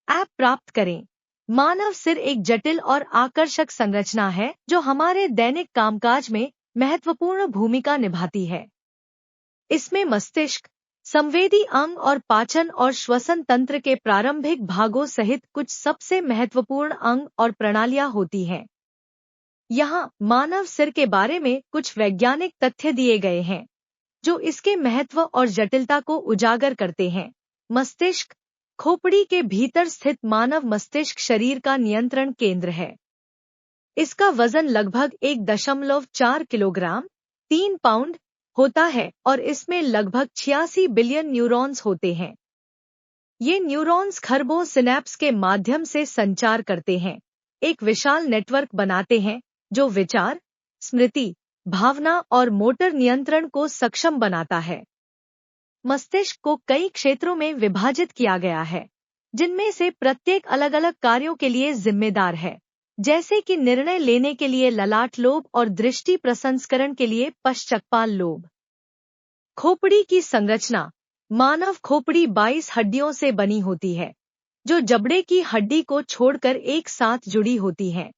App प्राप्त करें। मानव सिर एक जटिल और आकर्षक संरचना है जो हमारे दैनिक कामकाज में महत्वपूर्ण भूमिका निभाती है। इसमें मस्तिष्क, संवेदी अंग और पाचन और श्वसन तंत्र के प्रारंभिक भागों सहित कुछ सबसे महत्वपूर्ण अंग और प्रणालियां होती हैं। यहाँ मानव सिर के बारे में कुछ वैज्ञानिक तथ्य दिए गए हैं जो इसके महत्व और जटिलता को उजागर करते हैं। मस्तिष्क, खोपड़ी के भीतर स्थित मानव मस्तिष्क शरीर का नियंत्रण केंद्र है। इसका वजन लगभग 1.4 किलोग्राम 3 पाउंड होता है और इसमें लगभग 86 बिलियन न्यूरॉन्स होते हैं। ये न्यूरॉन्स खरबों सिनैप्स के माध्यम से संचार करते हैं, एक विशाल नेटवर्क बनाते हैं जो विचार, स्मृति, भावना और मोटर नियंत्रण को सक्षम बनाता है। मस्तिष्क को कई क्षेत्रों में विभाजित किया गया है, जिनमें से प्रत्येक अलग अलग कार्यों के लिए जिम्मेदार है, जैसे कि निर्णय लेने के लिए ललाट लोब और दृष्टि प्रसंस्करण के लिए पश्चकपाल लोब। खोपड़ी की संरचना। मानव खोपड़ी 22 हड्डियों से बनी होती है, जो जबड़े की हड्डी को छोड़कर एक साथ जुड़ी होती हैं।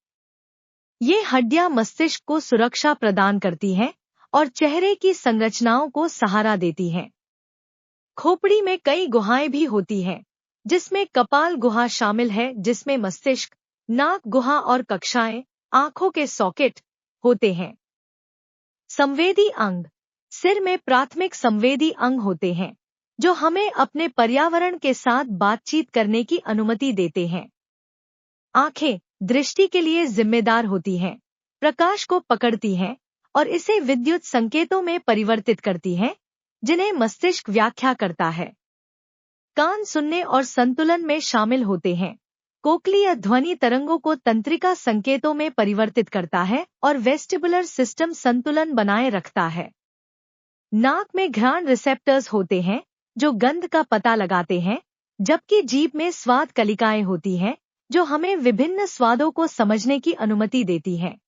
ये हड्डियां मस्तिष्क को सुरक्षा प्रदान करती हैं और चेहरे की संरचनाओं को सहारा देती हैं। खोपड़ी में कई गुहाएं भी होती हैं, जिसमें कपाल गुहा शामिल है, जिसमें मस्तिष्क, नाक गुहा और कक्षाएं, आंखों के सॉकेट होते हैं। संवेदी अंग। सिर में प्राथमिक संवेदी अंग होते हैं, जो हमें अपने पर्यावरण के साथ बातचीत करने की अनुमति देते हैं। आंखें दृष्टि के लिए जिम्मेदार होती हैं, प्रकाश को पकड़ती हैं और इसे विद्युत संकेतों में परिवर्तित करती हैं, जिन्हें मस्तिष्क व्याख्या करता है। कान सुनने और संतुलन में शामिल होते हैं। कोक्लिया ध्वनि तरंगों को तंत्रिका संकेतों में परिवर्तित करता है और वेस्टिबुलर सिस्टम संतुलन बनाए रखता है। नाक में घ्राण रिसेप्टर्स होते हैं जो गंध का पता लगाते हैं, जबकि जीभ में स्वाद कलिकाएं होती हैं जो हमें विभिन्न स्वादों को समझने की अनुमति देती हैं।